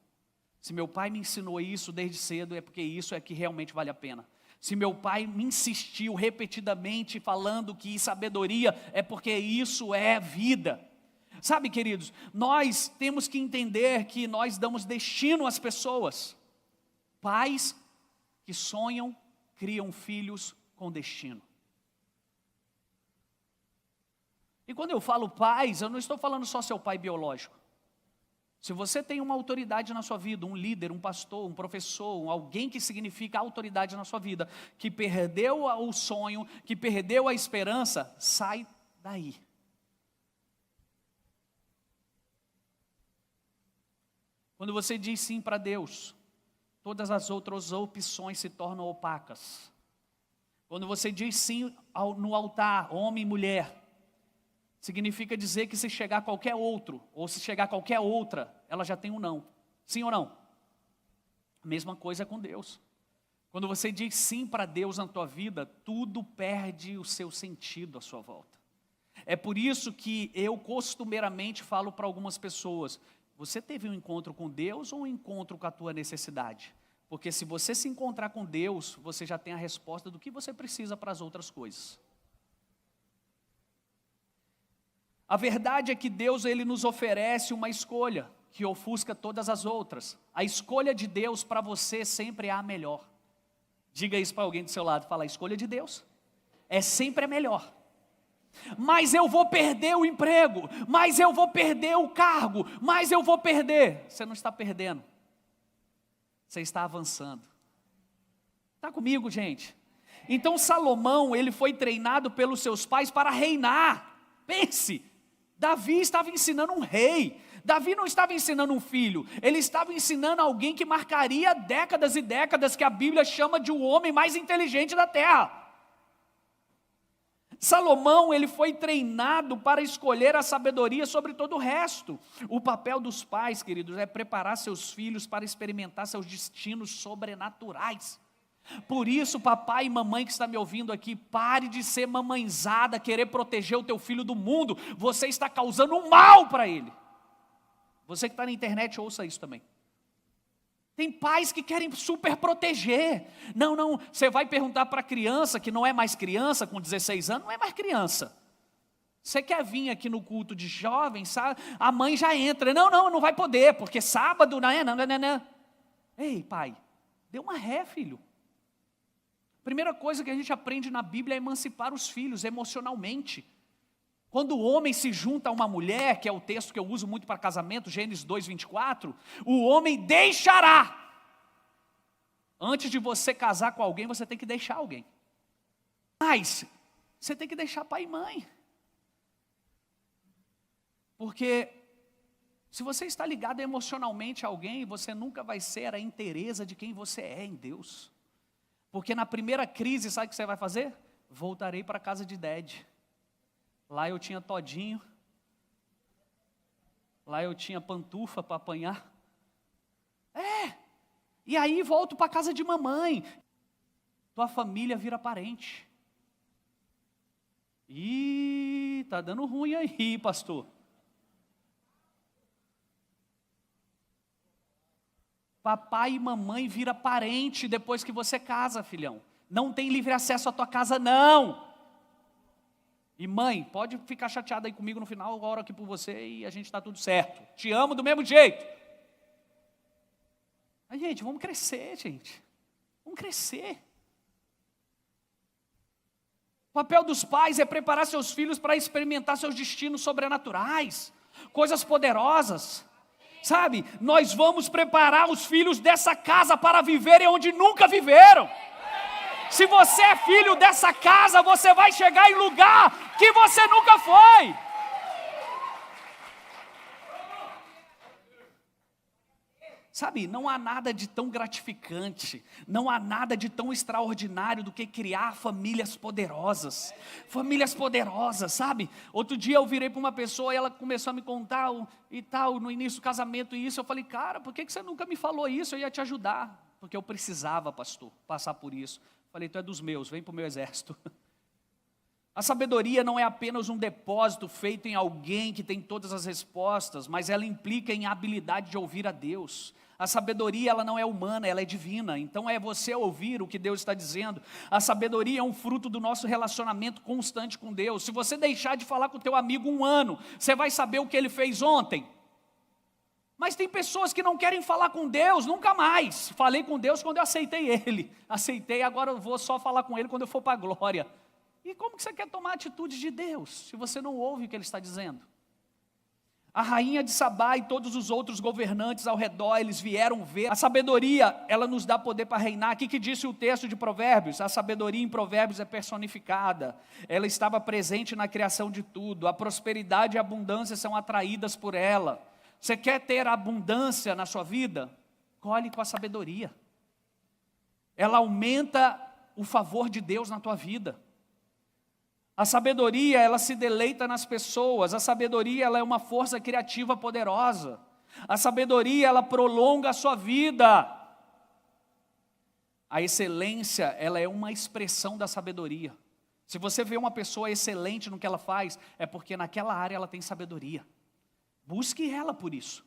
Se meu pai me ensinou isso desde cedo, é porque isso é que realmente vale a pena. Se meu pai me insistiu repetidamente falando que sabedoria, é porque isso é vida. Sabe, queridos, nós temos que entender que nós damos destino às pessoas. Pais que sonham, criam filhos com destino. E quando eu falo pais, eu não estou falando só seu pai biológico. Se você tem uma autoridade na sua vida, um líder, um pastor, um professor, alguém que significa autoridade na sua vida, que perdeu o sonho, que perdeu a esperança, sai daí. Quando você diz sim para Deus, todas as outras opções se tornam opacas. Quando você diz sim no altar, homem e mulher, significa dizer que se chegar qualquer outro, ou se chegar qualquer outra, ela já tem um não. Sim ou não? A mesma coisa com Deus. Quando você diz sim para Deus na tua vida, tudo perde o seu sentido à sua volta. É por isso que eu costumeiramente falo para algumas pessoas: você teve um encontro com Deus ou um encontro com a tua necessidade? Porque se você se encontrar com Deus, você já tem a resposta do que você precisa para as outras coisas. A verdade é que Deus, ele nos oferece uma escolha que ofusca todas as outras. A escolha de Deus para você sempre é a melhor. Diga isso para alguém do seu lado, fala: a escolha de Deus é sempre a melhor. Mas eu vou perder o emprego, mas eu vou perder o cargo, mas eu vou perder. Você não está perdendo, você está avançando. Está comigo, gente? Então Salomão, ele foi treinado pelos seus pais para reinar. Pense, Davi estava ensinando um rei. Davi não estava ensinando um filho, ele estava ensinando alguém que marcaria décadas e décadas, que a Bíblia chama de o homem mais inteligente da terra. Salomão, ele foi treinado para escolher a sabedoria sobre todo o resto. O papel dos pais, queridos, é preparar seus filhos para experimentar seus destinos sobrenaturais. Por isso, papai e mamãe que está me ouvindo aqui, pare de ser mamãezada, querer proteger o teu filho do mundo. Você está causando um mal para ele. Você que está na internet, ouça isso também. Tem pais que querem super proteger. Não, você vai perguntar para a criança, que não é mais criança, com 16 anos, não é mais criança. Você quer vir aqui no culto de jovens, sabe? A mãe já entra. Não vai poder, porque sábado, não. Ei, pai, dê uma ré, filho. Primeira coisa que a gente aprende na Bíblia é emancipar os filhos emocionalmente. Quando o homem se junta a uma mulher, que é o texto que eu uso muito para casamento, Gênesis 2:24, o homem deixará. Antes de você casar com alguém, você tem que deixar alguém. Mas você tem que deixar pai e mãe. Porque se você está ligado emocionalmente a alguém, você nunca vai ser a inteireza de quem você é em Deus. Porque na primeira crise, sabe o que você vai fazer? Voltarei para a casa de Dad. Lá eu tinha todinho. Lá eu tinha pantufa para apanhar. E aí volto para a casa de mamãe. Tua família vira parente. Ih, tá dando ruim aí, pastor. Papai e mamãe vira parente depois que você casa, filhão. Não tem livre acesso à tua casa, não. E mãe, pode ficar chateada aí comigo no final, eu oro aqui por você e a gente está tudo certo. Te amo do mesmo jeito. Mas, gente, vamos crescer, gente. Vamos crescer. O papel dos pais é preparar seus filhos para experimentar seus destinos sobrenaturais, coisas poderosas. Sabe, nós vamos preparar os filhos dessa casa para viverem onde nunca viveram. Se você é filho dessa casa, você vai chegar em lugar que você nunca foi. Sabe, não há nada de tão gratificante, não há nada de tão extraordinário do que criar famílias poderosas. Famílias poderosas, sabe? Outro dia eu virei para uma pessoa e ela começou a me contar e tal, no início do casamento e isso. Eu falei, cara, por que você nunca me falou isso? Eu ia te ajudar. Porque eu precisava, pastor, passar por isso. Falei, tu é dos meus, vem para o meu exército. A sabedoria não é apenas um depósito feito em alguém que tem todas as respostas, mas ela implica em habilidade de ouvir a Deus. A sabedoria, ela não é humana, ela é divina. Então é você ouvir o que Deus está dizendo. A sabedoria é um fruto do nosso relacionamento constante com Deus. Se você deixar de falar com o teu amigo um ano, você vai saber o que ele fez ontem. Mas tem pessoas que não querem falar com Deus nunca mais. Falei com Deus quando eu aceitei Ele. Aceitei, agora eu vou só falar com Ele quando eu for para a glória. E como que você quer tomar atitude de Deus, se você não ouve o que Ele está dizendo? A rainha de Sabá e todos os outros governantes ao redor, eles vieram ver. A sabedoria, ela nos dá poder para reinar. O que disse o texto de Provérbios? A sabedoria em Provérbios é personificada. Ela estava presente na criação de tudo. A prosperidade e a abundância são atraídas por ela. Você quer ter abundância na sua vida? Colhe com a sabedoria. Ela aumenta o favor de Deus na tua vida. A sabedoria, ela se deleita nas pessoas. A sabedoria, ela é uma força criativa poderosa. A sabedoria, ela prolonga a sua vida. A excelência, ela é uma expressão da sabedoria. Se você vê uma pessoa excelente no que ela faz, é porque naquela área ela tem sabedoria. Busque ela por isso.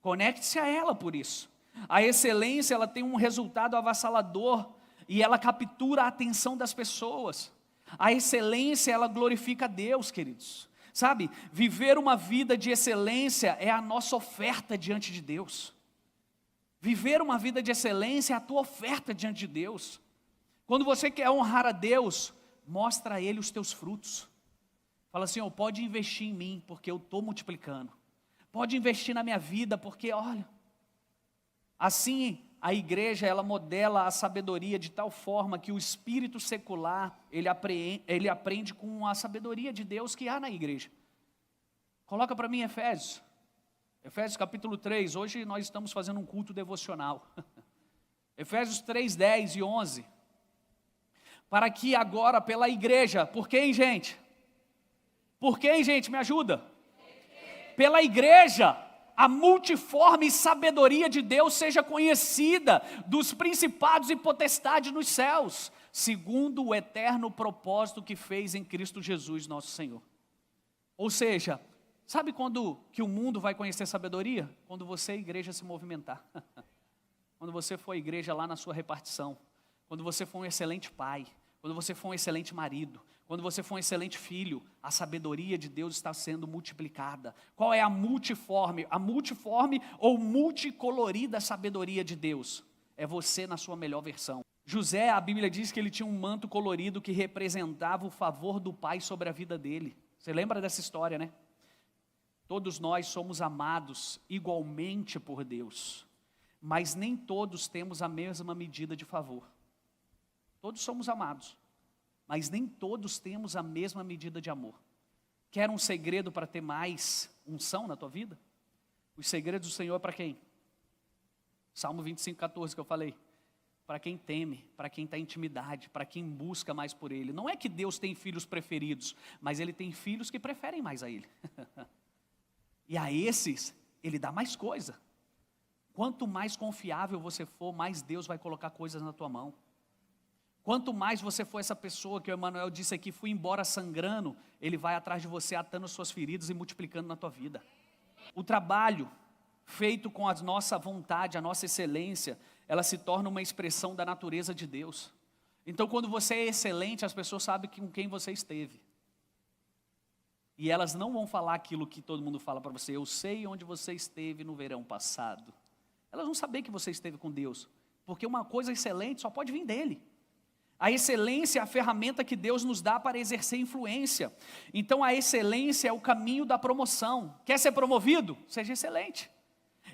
Conecte-se a ela por isso. A excelência, ela tem um resultado avassalador e ela captura a atenção das pessoas. A excelência, ela glorifica a Deus, queridos. Sabe, viver uma vida de excelência é a nossa oferta diante de Deus. Viver uma vida de excelência é a tua oferta diante de Deus. Quando você quer honrar a Deus, mostra a Ele os teus frutos. Fala assim, pode investir em mim, porque eu estou multiplicando. Pode investir na minha vida, porque olha, assim a igreja, ela modela a sabedoria de tal forma que o espírito secular, ele aprende com a sabedoria de Deus que há na igreja. Coloca para mim Efésios capítulo 3, hoje nós estamos fazendo um culto devocional. Efésios 3, 10 e 11. Para que agora pela igreja, por quem, gente? Por quem, gente? Me ajuda. Pela igreja, a multiforme sabedoria de Deus seja conhecida dos principados e potestades nos céus, segundo o eterno propósito que fez em Cristo Jesus, nosso Senhor. Ou seja, sabe quando que o mundo vai conhecer sabedoria? Quando você, igreja, se movimentar. Quando você for à igreja lá na sua repartição. Quando você for um excelente pai. Quando você for um excelente marido. Quando você for um excelente filho, a sabedoria de Deus está sendo multiplicada. Qual é a multiforme? A multiforme ou multicolorida sabedoria de Deus? É você na sua melhor versão. José, a Bíblia diz que ele tinha um manto colorido que representava o favor do pai sobre a vida dele. Você lembra dessa história, né? Todos nós somos amados igualmente por Deus, mas nem todos temos a mesma medida de favor. Todos somos amados, mas nem todos temos a mesma medida de amor. Quer um segredo para ter mais unção na tua vida? Os segredos do Senhor é para quem? Salmo 25, 14 que eu falei. Para quem teme, para quem está em intimidade, para quem busca mais por Ele. Não é que Deus tem filhos preferidos, mas Ele tem filhos que preferem mais a Ele. E a esses, Ele dá mais coisa. Quanto mais confiável você for, mais Deus vai colocar coisas na tua mão. Quanto mais você for essa pessoa que o Emanuel disse aqui, fui embora sangrando, Ele vai atrás de você atando suas feridas e multiplicando na tua vida. O trabalho feito com a nossa vontade, a nossa excelência, ela se torna uma expressão da natureza de Deus. Então quando você é excelente, as pessoas sabem com quem você esteve. E elas não vão falar aquilo que todo mundo fala para você. Eu sei onde você esteve no verão passado. Elas vão saber que você esteve com Deus. Porque uma coisa excelente só pode vir dEle. A excelência é a ferramenta que Deus nos dá para exercer influência. Então a excelência é o caminho da promoção. Quer ser promovido? Seja excelente.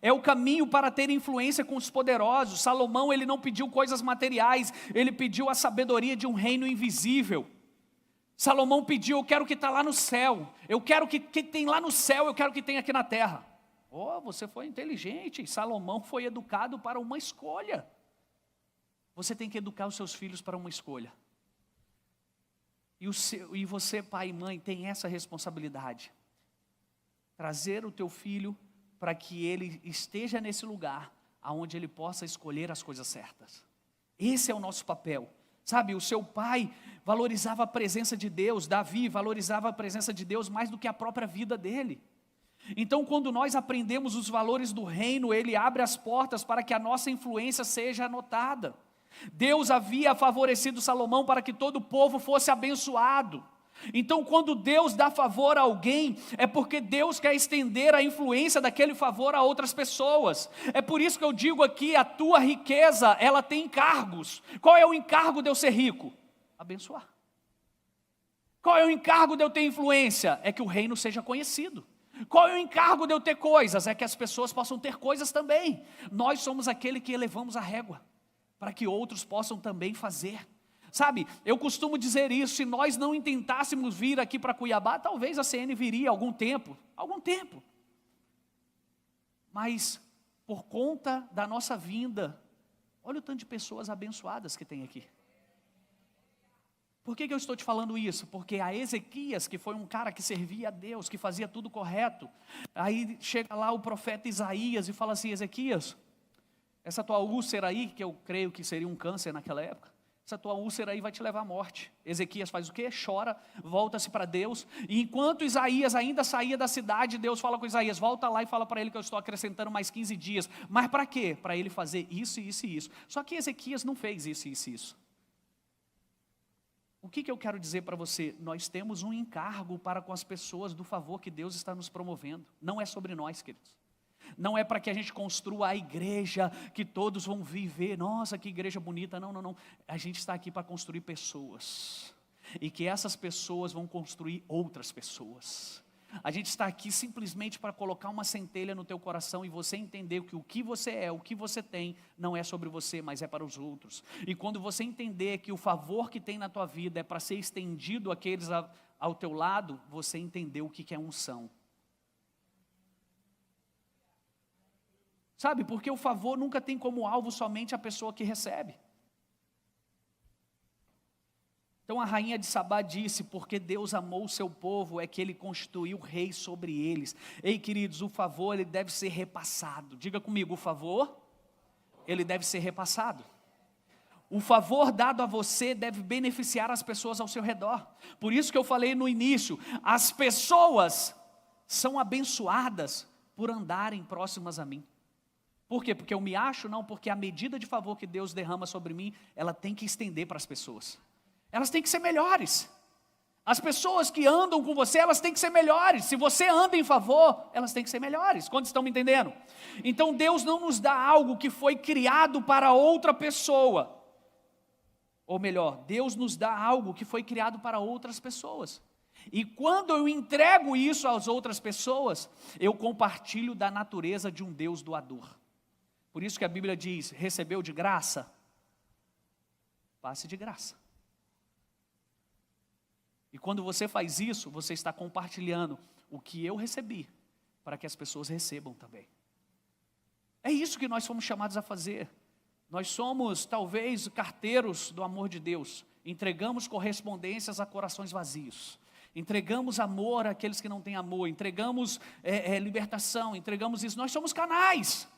É o caminho para ter influência com os poderosos. Salomão, ele não pediu coisas materiais, ele pediu a sabedoria de um reino invisível. Salomão pediu, eu quero que está lá no céu. Eu quero que tem lá no céu, eu quero que tenha aqui na terra. Oh, você foi inteligente. Salomão foi educado para uma escolha. Você tem que educar os seus filhos para uma escolha. E você, pai e mãe, tem essa responsabilidade. Trazer o teu filho para que ele esteja nesse lugar, onde ele possa escolher as coisas certas. Esse é o nosso papel. Sabe, o seu pai valorizava a presença de Deus. Davi valorizava a presença de Deus mais do que a própria vida dele. Então, quando nós aprendemos os valores do reino, ele abre as portas para que a nossa influência seja notada. Deus havia favorecido Salomão para que todo o povo fosse abençoado. Então, quando Deus dá favor a alguém, é porque Deus quer estender a influência daquele favor a outras pessoas. É por isso que eu digo aqui, a tua riqueza, ela tem encargos. Qual é o encargo de eu ser rico? Abençoar. Qual é o encargo de eu ter influência? É que o reino seja conhecido. Qual é o encargo de eu ter coisas? É que as pessoas possam ter coisas também. Nós somos aquele que elevamos a régua, para que outros possam também fazer. Sabe, eu costumo dizer isso, se nós não tentássemos vir aqui para Cuiabá, talvez a CN viria algum tempo. Mas, por conta da nossa vinda, olha o tanto de pessoas abençoadas que tem aqui. Por que eu estou te falando isso? Porque a Ezequias, que foi um cara que servia a Deus, que fazia tudo correto, aí chega lá o profeta Isaías e fala assim, Ezequias, essa tua úlcera aí, que eu creio que seria um câncer naquela época, essa tua úlcera aí vai te levar à morte. Ezequias faz o quê? Chora, volta-se para Deus. E enquanto Isaías ainda saía da cidade, Deus fala com Isaías, volta lá e fala para ele que eu estou acrescentando mais 15 dias. Mas para quê? Para ele fazer isso, isso e isso. Só que Ezequias não fez isso, isso e isso. O que eu quero dizer para você? Nós temos um encargo para com as pessoas do favor que Deus está nos promovendo. Não é sobre nós, queridos. Não é para que a gente construa a igreja, que todos vão viver, nossa, que igreja bonita, não. A gente está aqui para construir pessoas, e que essas pessoas vão construir outras pessoas. A gente está aqui simplesmente para colocar uma centelha no teu coração e você entender que o que você é, o que você tem, não é sobre você, mas é para os outros. E quando você entender que o favor que tem na tua vida é para ser estendido àqueles ao teu lado, você entendeu o que é unção. Sabe, porque o favor nunca tem como alvo somente a pessoa que recebe. Então a rainha de Sabá disse, porque Deus amou o seu povo, é que Ele constituiu rei sobre eles. Ei, queridos, o favor, ele deve ser repassado. Diga comigo, o favor, ele deve ser repassado. O favor dado a você deve beneficiar as pessoas ao seu redor. Por isso que eu falei no início, as pessoas são abençoadas por andarem próximas a mim. Por quê? Porque eu me acho? Não, porque a medida de favor que Deus derrama sobre mim, ela tem que estender para as pessoas. Elas têm que ser melhores. As pessoas que andam com você, elas têm que ser melhores. Se você anda em favor, elas têm que ser melhores. Quantos estão me entendendo? Então Deus não nos dá algo que foi criado para outra pessoa. Ou melhor, Deus nos dá algo que foi criado para outras pessoas. E quando eu entrego isso às outras pessoas, eu compartilho da natureza de um Deus doador. Por isso que a Bíblia diz, recebeu de graça, passe de graça. E quando você faz isso, você está compartilhando o que eu recebi, para que as pessoas recebam também. É isso que nós fomos chamados a fazer. Nós somos, talvez, carteiros do amor de Deus. Entregamos correspondências a corações vazios. Entregamos amor àqueles que não têm amor. Entregamos libertação, entregamos isso. Nós somos canais.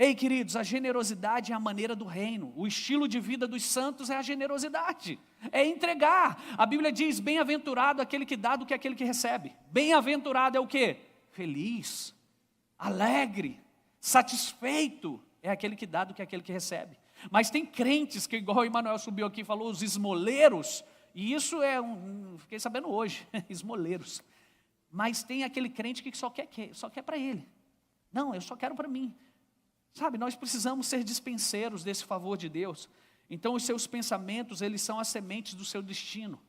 Ei, queridos, a generosidade é a maneira do reino. O estilo de vida dos santos é a generosidade. É entregar. A Bíblia diz, bem-aventurado aquele que dá do que aquele que recebe. Bem-aventurado é o quê? Feliz, alegre, satisfeito. É aquele que dá do que aquele que recebe. Mas tem crentes que, igual o Emanuel subiu aqui e falou, os esmoleiros. E isso fiquei sabendo hoje, esmoleiros. Mas tem aquele crente que só quer para ele. Não, eu só quero para mim. Sabe, nós precisamos ser dispenseiros desse favor de Deus. Então os seus pensamentos, eles são as sementes do seu destino.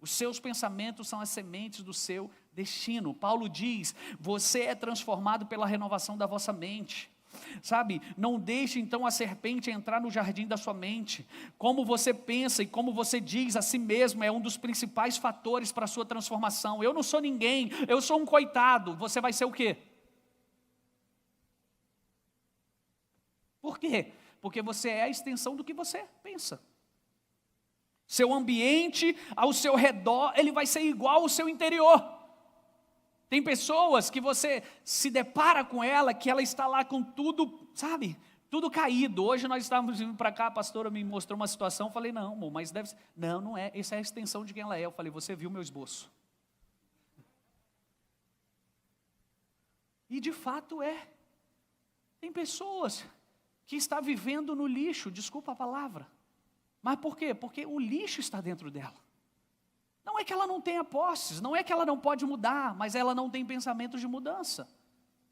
Os seus pensamentos são as sementes do seu destino. Paulo diz, você é transformado pela renovação da vossa mente. Sabe, não deixe então a serpente entrar no jardim da sua mente. Como você pensa e como você diz a si mesmo é um dos principais fatores para a sua transformação. Eu não sou ninguém, eu sou um coitado. Você vai ser o quê? Por quê? Porque você é a extensão do que você pensa. Seu ambiente ao seu redor, ele vai ser igual ao seu interior. Tem pessoas que você se depara com ela, que ela está lá com tudo, sabe, tudo caído. Hoje nós estávamos vindo para cá, a pastora me mostrou uma situação, falei, não, amor, mas deve ser. Não, não é, essa é a extensão de quem ela é. Eu falei, você viu meu esboço? E de fato é. Tem pessoas que está vivendo no lixo, desculpa a palavra. Mas por quê? Porque o lixo está dentro dela. Não é que ela não tenha posses, não é que ela não pode mudar, mas ela não tem pensamentos de mudança.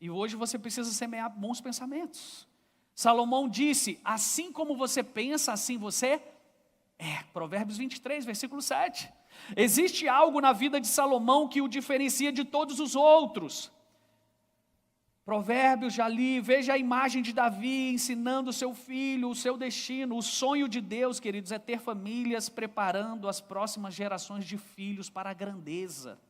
E hoje você precisa semear bons pensamentos. Salomão disse, assim como você pensa, assim você é. Provérbios 23, versículo 7. Existe algo na vida de Salomão que o diferencia de todos os outros. Provérbios, já li, veja a imagem de Davi ensinando o seu filho, o seu destino. O sonho de Deus, queridos, é ter famílias preparando as próximas gerações de filhos para a grandeza.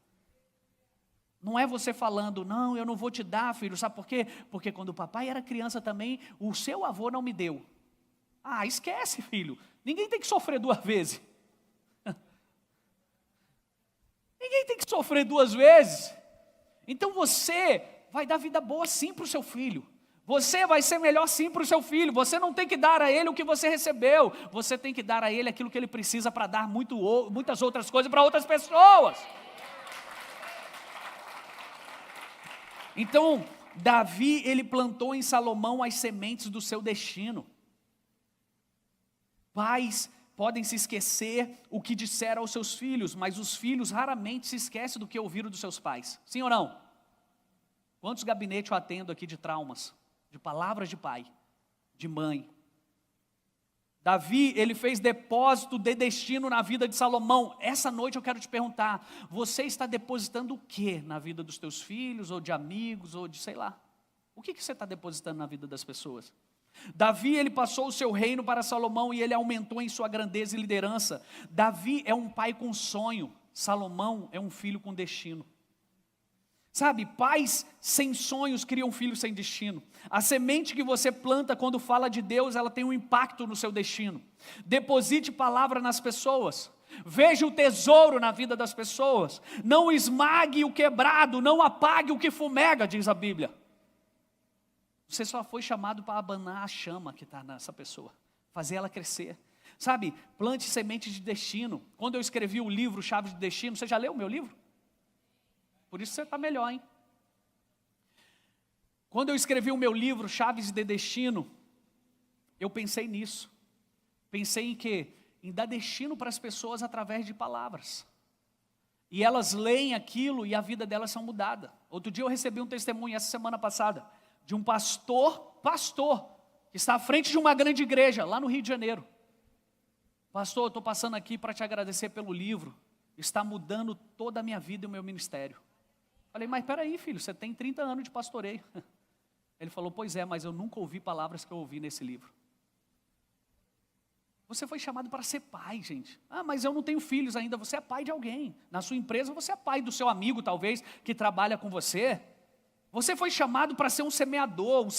Não é você falando, não, eu não vou te dar, filho, sabe por quê? Porque quando o papai era criança também, o seu avô não me deu. Ah, esquece, filho, ninguém tem que sofrer duas vezes. Ninguém tem que sofrer duas vezes. Então você vai dar vida boa sim para o seu filho. Você vai ser melhor sim para o seu filho. Você não tem que dar a ele o que você recebeu. Você tem que dar a ele aquilo que ele precisa para dar muitas outras coisas para outras pessoas. Então, Davi, ele plantou em Salomão as sementes do seu destino. Pais podem se esquecer o que disseram aos seus filhos, mas os filhos raramente se esquecem do que ouviram dos seus pais. Sim ou não? Quantos gabinetes eu atendo aqui de traumas, de palavras de pai, de mãe? Davi, ele fez depósito de destino na vida de Salomão. Essa noite eu quero te perguntar, você está depositando o que na vida dos teus filhos, ou de amigos, ou de sei lá? O que você está depositando na vida das pessoas? Davi, ele passou o seu reino para Salomão e ele aumentou em sua grandeza e liderança. Davi é um pai com sonho, Salomão é um filho com destino. Sabe, pais sem sonhos criam filhos sem destino. A semente que você planta quando fala de Deus, ela tem um impacto no seu destino. Deposite palavra nas pessoas. Veja o tesouro na vida das pessoas. Não esmague o quebrado, não apague o que fumega, diz a Bíblia. Você só foi chamado para abanar a chama que está nessa pessoa, fazer ela crescer. Sabe, plante sementes de destino. Quando eu escrevi o livro Chaves de Destino, você já leu o meu livro? Por isso você está melhor, hein? Quando eu escrevi o meu livro, Chaves de Destino, eu pensei nisso. Pensei em quê? Em dar destino para as pessoas através de palavras. E elas leem aquilo e a vida delas são mudada. Outro dia eu recebi um testemunho, essa semana passada, de um pastor, que está à frente de uma grande igreja, lá no Rio de Janeiro. Pastor, eu estou passando aqui para te agradecer pelo livro. Está mudando toda a minha vida e o meu ministério. Falei, mas peraí, filho, você tem 30 anos de pastoreio. Ele falou, pois é, mas eu nunca ouvi palavras que eu ouvi nesse livro. Você foi chamado para ser pai, gente. Ah, mas eu não tenho filhos ainda. Você é pai de alguém. Na sua empresa você é pai do seu amigo, talvez, que trabalha com você. Você foi chamado para ser um semeador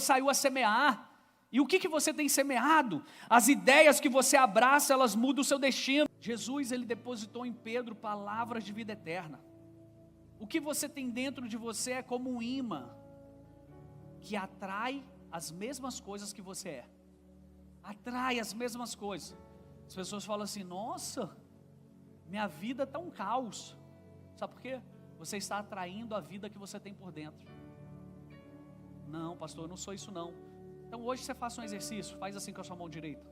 saiu a semear. E o que você tem semeado? As ideias que você abraça, elas mudam o seu destino. Jesus, ele depositou em Pedro palavras de vida eterna. O que você tem dentro de você é como um imã que atrai as mesmas coisas que você é. Atrai as mesmas coisas. As pessoas falam assim, nossa, minha vida está um caos. Sabe por quê? Você está atraindo a vida que você tem por dentro. Não, pastor, eu não sou isso não. Então hoje você faça um exercício, faz assim com a sua mão direita.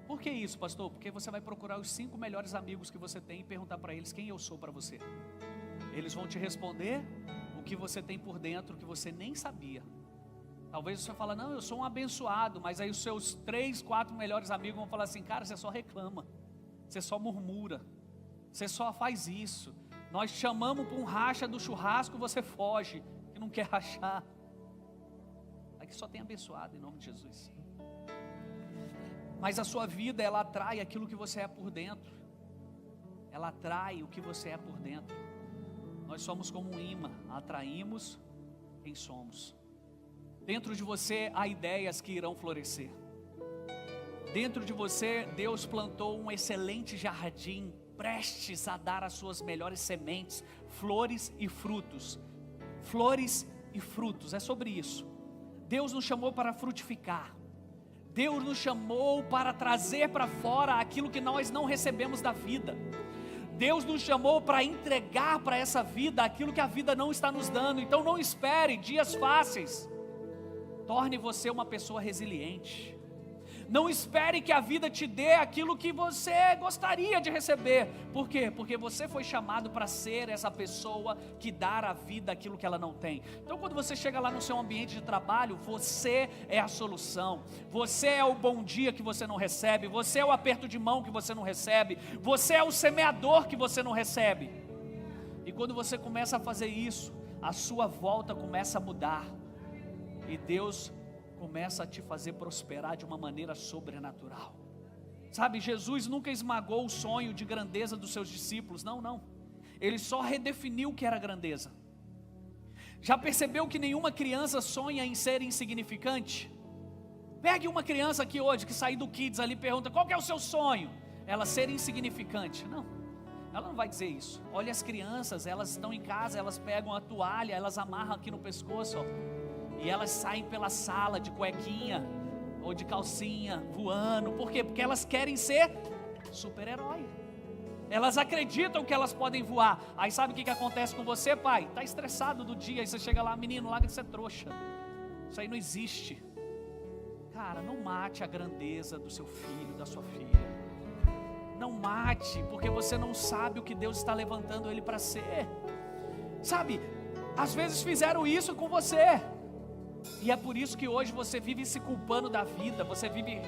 Por que isso, pastor? Porque você vai procurar os 5 melhores amigos que você tem e perguntar para eles quem eu sou para você. Eles vão te responder o que você tem por dentro que você nem sabia. Talvez você fale, não, eu sou um abençoado, mas aí os seus 3, 4 melhores amigos vão falar assim, cara, você só reclama, você só murmura, você só faz isso. Nós te chamamos para um racha do churrasco, você foge, que não quer rachar. Aqui só tem abençoado em nome de Jesus. Mas a sua vida, ela atrai aquilo que você é por dentro. Ela atrai o que você é por dentro. Nós somos como um imã, atraímos quem somos. Dentro de você há ideias que irão florescer. Dentro de você, Deus plantou um excelente jardim, prestes a dar as suas melhores sementes, flores e frutos. Flores e frutos, é sobre isso. Deus nos chamou para frutificar. Deus nos chamou para trazer para fora aquilo que nós não recebemos da vida. Deus nos chamou para entregar para essa vida aquilo que a vida não está nos dando. Então não espere dias fáceis. Torne você uma pessoa resiliente. Não espere que a vida te dê aquilo que você gostaria de receber. Por quê? Porque você foi chamado para ser essa pessoa que dá à vida aquilo que ela não tem. Então quando você chega lá no seu ambiente de trabalho, você é a solução. Você é o bom dia que você não recebe. Você é o aperto de mão que você não recebe. Você é o semeador que você não recebe. E quando você começa a fazer isso, a sua volta começa a mudar. E Deus começa a te fazer prosperar de uma maneira sobrenatural. Sabe, Jesus nunca esmagou o sonho de grandeza dos seus discípulos, não. Ele só redefiniu o que era grandeza. Já percebeu que nenhuma criança sonha em ser insignificante? Pegue uma criança aqui hoje que sair do Kids ali e pergunta, qual que é o seu sonho? Ela ser insignificante. Não, ela não vai dizer isso. Olha as crianças, elas estão em casa, elas pegam a toalha, elas amarram aqui no pescoço, ó. E elas saem pela sala de cuequinha ou de calcinha, voando. Por quê? Porque elas querem ser super-herói. Elas acreditam que elas podem voar. Aí sabe o que acontece com você, pai? Está estressado do dia, aí você chega lá, menino, larga de ser trouxa. Isso aí não existe. Cara, não mate a grandeza do seu filho, da sua filha. Não mate, porque você não sabe o que Deus está levantando ele para ser. Sabe, às vezes fizeram isso com você. E é por isso que hoje você vive se culpando da vida, você vive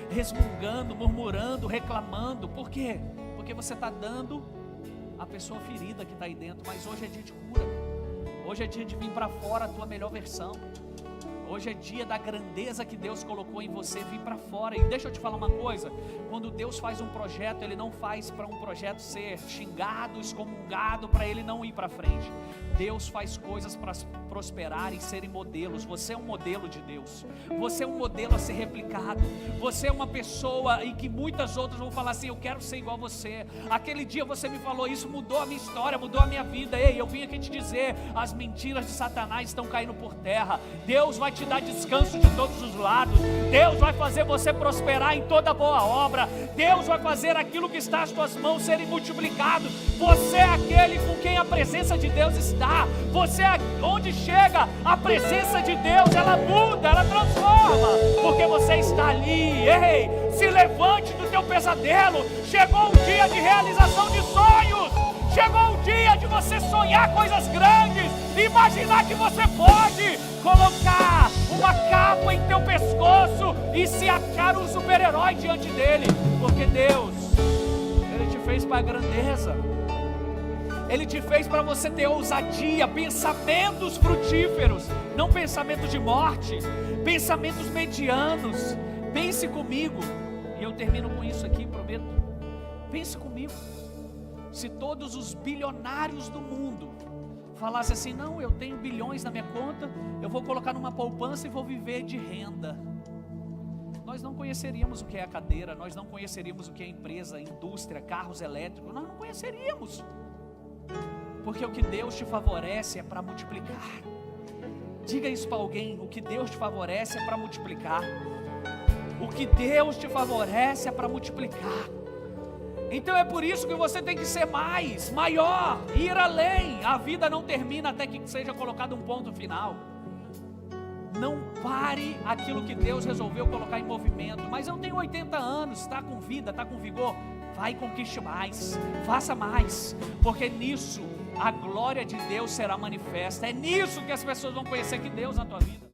resmungando, murmurando, reclamando. Por quê? Porque você está dando a pessoa ferida que está aí dentro. Mas hoje é dia de cura. Hoje é dia de vir para fora a tua melhor versão. Hoje é dia da grandeza que Deus colocou em você vir para fora. E deixa eu te falar uma coisa: quando Deus faz um projeto, Ele não faz para um projeto ser xingado, excomungado, para ele não ir para frente. Deus faz coisas para prosperar e serem modelos. Você é um modelo de Deus. Você é um modelo a ser replicado. Você é uma pessoa em que muitas outras vão falar assim: eu quero ser igual a você. Aquele dia você me falou isso, mudou a minha história, mudou a minha vida. Ei, eu vim aqui te dizer, as mentiras de Satanás estão caindo por terra. Deus vai te dar descanso de todos os lados. Deus vai fazer você prosperar em toda boa obra. Deus vai fazer aquilo que está às tuas mãos serem multiplicado. Você é aquele com quem a presença de Deus está. Você é onde chega a presença de Deus, ela muda, ela transforma, porque você está ali. Ei, se levante do teu pesadelo. Chegou o dia de realização de sonhos. Chegou o dia de você sonhar coisas grandes, imaginar que você pode colocar uma capa em teu pescoço e se achar um super-herói diante dele, porque Deus, Ele te fez para a grandeza. Ele te fez para você ter ousadia, pensamentos frutíferos, não pensamentos de morte, pensamentos medianos. Pense comigo, e eu termino com isso aqui, prometo. Pense comigo. Se todos os bilionários do mundo falassem assim: não, eu tenho bilhões na minha conta, eu vou colocar numa poupança e vou viver de renda, nós não conheceríamos o que é a cadeira, nós não conheceríamos o que é empresa, indústria, carros elétricos, nós não conheceríamos. Porque o que Deus te favorece é para multiplicar. Diga isso para alguém: o que Deus te favorece é para multiplicar. O que Deus te favorece é para multiplicar. Então é por isso que você tem que ser mais, maior, ir além. A vida não termina até que seja colocado um ponto final. Não pare aquilo que Deus resolveu colocar em movimento. Mas eu tenho 80 anos, está com vida, está com vigor. Vai e conquiste mais, faça mais, porque nisso a glória de Deus será manifesta. É nisso que as pessoas vão conhecer que Deus na tua vida.